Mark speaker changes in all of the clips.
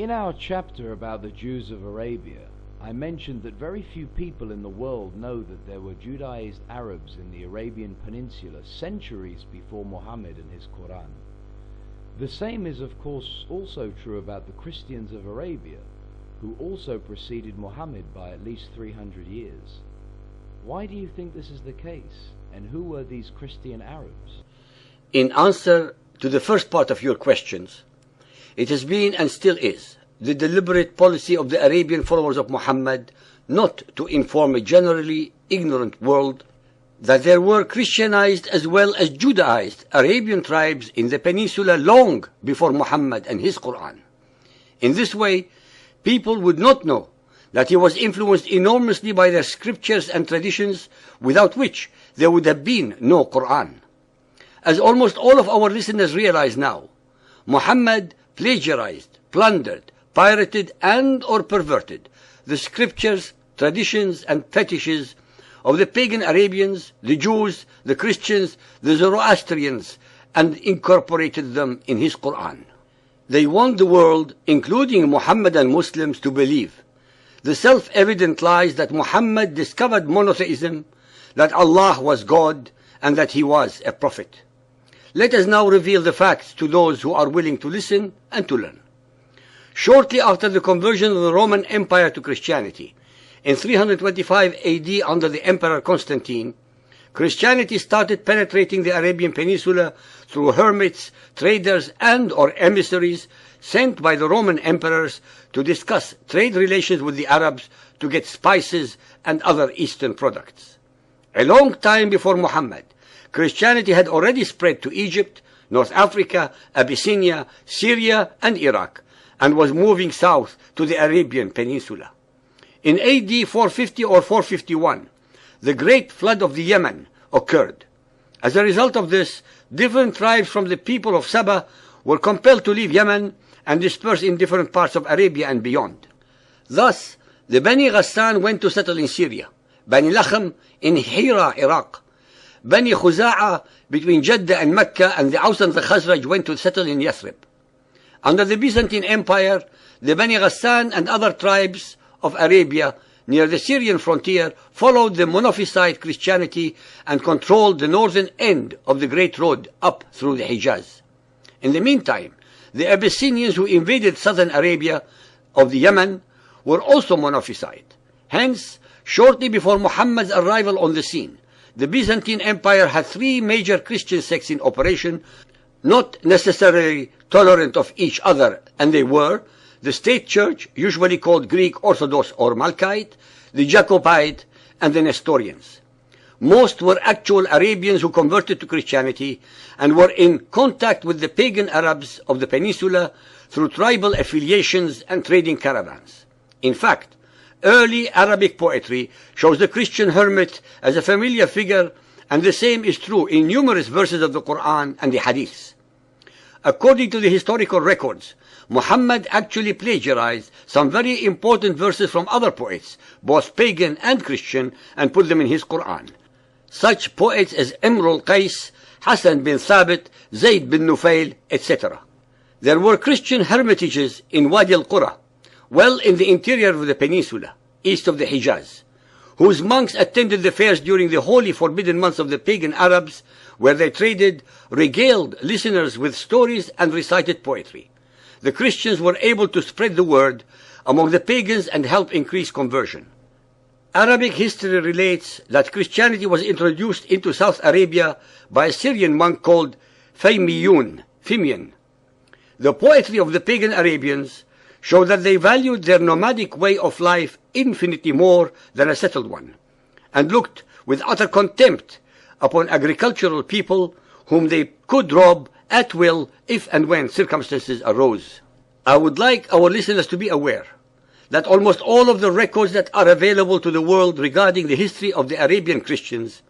Speaker 1: In our chapter about the Jews of Arabia, I mentioned that very few people in the world know that there were Judaized Arabs in the Arabian Peninsula centuries before Muhammad and his Quran. The same is of course also true about the Christians of Arabia, who also preceded Muhammad by at least 300 years. Why do you think this is the case, and who were these Christian Arabs?
Speaker 2: In answer to the first part of your questions, it has been and still is the deliberate policy of the Arabian followers of Muhammad not to inform a generally ignorant world that there were Christianized as well as Judaized Arabian tribes in the peninsula long before Muhammad and his Quran. In this way, people would not know that he was influenced enormously by their scriptures and traditions, without which there would have been no Quran. As almost all of our listeners realize now, Muhammad plagiarized, plundered, pirated and or perverted the scriptures, traditions and fetishes of the pagan Arabians, the Jews, the Christians, the Zoroastrians, and incorporated them in his Quran. They want the world, including Muhammadan Muslims, to believe the self-evident lies that Muhammad discovered monotheism, that Allah was God, and that he was a prophet. Let us now reveal the facts to those who are willing to listen and to learn. Shortly after the conversion of the Roman Empire to Christianity, in 325 AD under the Emperor Constantine, Christianity started penetrating the Arabian Peninsula through hermits, traders and or emissaries sent by the Roman emperors to discuss trade relations with the Arabs to get spices and other Eastern products. A long time before Muhammad, Christianity had already spread to Egypt, North Africa, Abyssinia, Syria and Iraq, and was moving south to the Arabian Peninsula. In AD 450 or 451, the Great Flood of the Yemen occurred. As a result of this, different tribes from the people of Saba were compelled to leave Yemen and disperse in different parts of Arabia and beyond. Thus, the Bani Ghassan went to settle in Syria, Bani Lakhm in Hira, Iraq, Bani Khuza'a between Jeddah and Mecca, and the Aus and the Khazraj went to settle in Yathrib. Under the Byzantine Empire, the Bani Ghassan and other tribes of Arabia near the Syrian frontier followed the Monophysite Christianity and controlled the northern end of the Great Road up through the Hijaz. In the meantime, the Abyssinians who invaded southern Arabia of the Yemen were also Monophysite. Hence, shortly before Muhammad's arrival on the scene, the Byzantine Empire had three major Christian sects in operation, not necessarily tolerant of each other, and they were the State Church, usually called Greek Orthodox or Malkite, the Jacobite, and the Nestorians. Most were actual Arabians who converted to Christianity and were in contact with the pagan Arabs of the peninsula through tribal affiliations and trading caravans. In fact, early Arabic poetry shows the Christian hermit as a familiar figure, and the same is true in numerous verses of the Quran and the Hadiths. According to the historical records, Muhammad actually plagiarized some very important verses from other poets, both pagan and Christian, and put them in his Quran. Such poets as Imrul Qais, Hassan bin Thabit, Zayd bin Nufail, etc. There were Christian hermitages in Wadi al-Qura, well in the interior of the peninsula, east of the Hijaz, whose monks attended the fairs during the holy forbidden months of the pagan Arabs, where they traded, regaled listeners with stories and recited poetry. The Christians were able to spread the word among the pagans and help increase conversion. Arabic history relates that Christianity was introduced into South Arabia by a Syrian monk called Faymiyun, Fimian. The poetry of the pagan Arabians showed that they valued their nomadic way of life infinitely more than a settled one, and looked with utter contempt upon agricultural people whom they could rob at will if and when circumstances arose. I would like our listeners to be aware that almost all of the records that are available to the world regarding the history of the Arabian Christians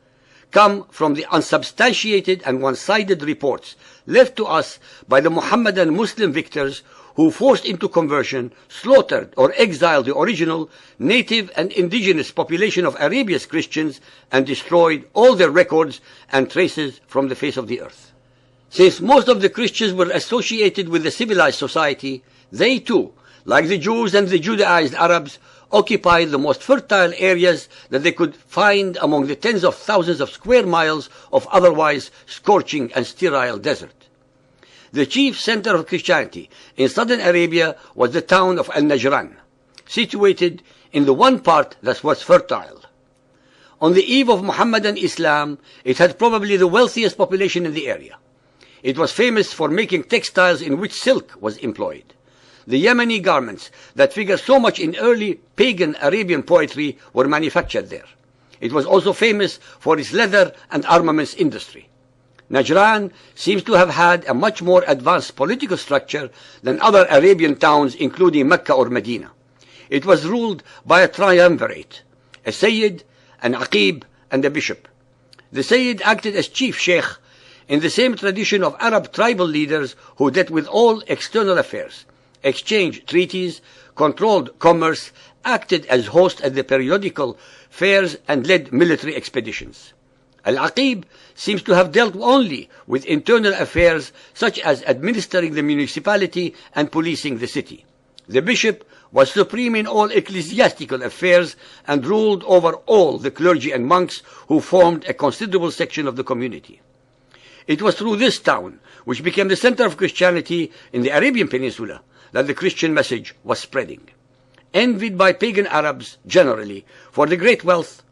Speaker 2: come from the unsubstantiated and one-sided reports left to us by the Muhammadan Muslim victors who forced into conversion, slaughtered or exiled the original native and indigenous population of Arabia's Christians and destroyed all their records and traces from the face of the earth. Since most of the Christians were associated with the civilized society, they too like the Jews and the Judaized Arabs, occupied the most fertile areas that they could find among the tens of thousands of square miles of otherwise scorching and sterile desert. The chief center of Christianity in southern Arabia was the town of Al-Najran, situated in the one part that was fertile. On the eve of Muhammadan Islam, it had probably the wealthiest population in the area. It was famous for making textiles in which silk was employed. The Yemeni garments that figure so much in early pagan Arabian poetry were manufactured there. It was also famous for its leather and armaments industry. Najran seems to have had a much more advanced political structure than other Arabian towns, including Mecca or Medina. It was ruled by a triumvirate, a Sayyid, an Aqib, and a bishop. The Sayyid acted as chief sheikh in the same tradition of Arab tribal leaders who dealt with all external affairs, exchanged treaties, controlled commerce, acted as host at the periodical fairs, and led military expeditions. Al-Aqib seems to have dealt only with internal affairs such as administering the municipality and policing the city. The bishop was supreme in all ecclesiastical affairs and ruled over all the clergy and monks who formed a considerable section of the community. It was through this town, which became the center of Christianity in the Arabian Peninsula, that the Christian message was spreading. Envied by pagan Arabs generally for the great wealth,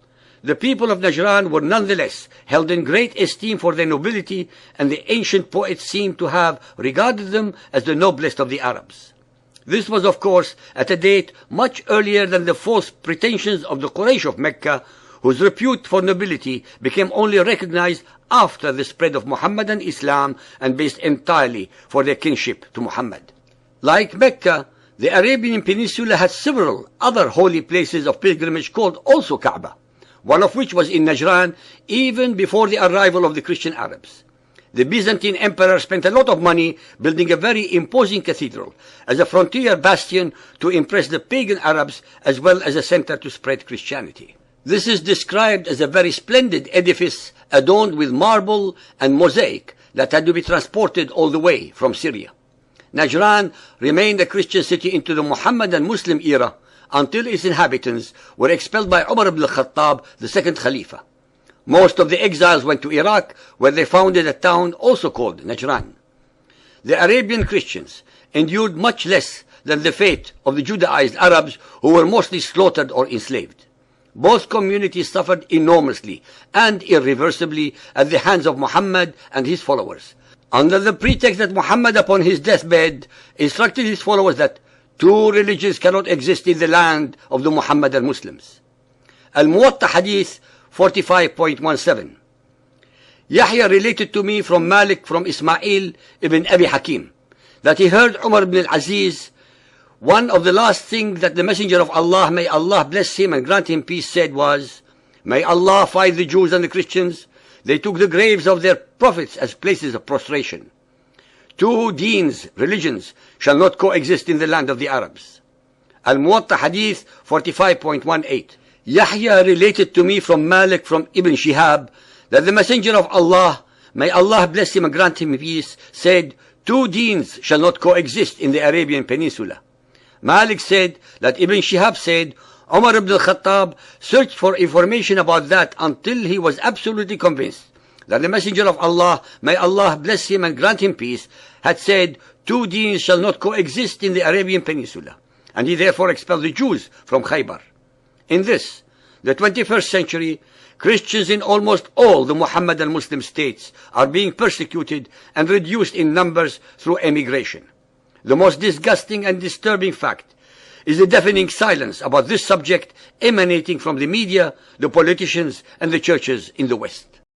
Speaker 2: the people of Najran were nonetheless held in great esteem for their nobility, and the ancient poets seem to have regarded them as the noblest of the Arabs. This was, of course, at a date much earlier than the false pretensions of the Quraysh of Mecca, whose repute for nobility became only recognized after the spread of Muhammadan Islam and based entirely for their kinship to Muhammad. Like Mecca, the Arabian Peninsula had several other holy places of pilgrimage called also Kaaba, one of which was in Najran even before the arrival of the Christian Arabs. The Byzantine emperor spent a lot of money building a very imposing cathedral as a frontier bastion to impress the pagan Arabs as well as a center to spread Christianity. This is described as a very splendid edifice adorned with marble and mosaic that had to be transported all the way from Syria. Najran remained a Christian city into the Muhammadan Muslim era until its inhabitants were expelled by Umar ibn al-Khattab, the second Khalifa. Most of the exiles went to Iraq, where they founded a town also called Najran. The Arabian Christians endured much less than the fate of the Judaized Arabs, who were mostly slaughtered or enslaved. Both communities suffered enormously and irreversibly at the hands of Muhammad and his followers, under the pretext that Muhammad upon his deathbed instructed his followers that two religions cannot exist in the land of the Muhammadan Muslims. Al-Muwatta Hadith 45.17. Yahya related to me from Malik from Ismail ibn Abi Hakim that he heard Umar ibn al-Aziz, one of the last things that the Messenger of Allah, may Allah bless him and grant him peace, said was, "May Allah fight the Jews and the Christians. They took the graves of their prophets as places of prostration. Two deens, religions, shall not coexist in the land of the Arabs." Al-Muwatta Hadith 45.18. Yahya related to me from Malik from Ibn Shihab that the Messenger of Allah, may Allah bless him and grant him peace, said, "Two deens shall not coexist in the Arabian Peninsula." Malik said that Ibn Shihab said, Umar ibn al-Khattab searched for information about that until he was absolutely convinced that the Messenger of Allah, may Allah bless him and grant him peace, had said, "Two deens shall not coexist in the Arabian Peninsula," and he therefore expelled the Jews from Khaybar. In this, the 21st century, Christians in almost all the Muhammadan Muslim states are being persecuted and reduced in numbers through emigration. The most disgusting and disturbing fact is the deafening silence about this subject emanating from the media, the politicians, and the churches in the West.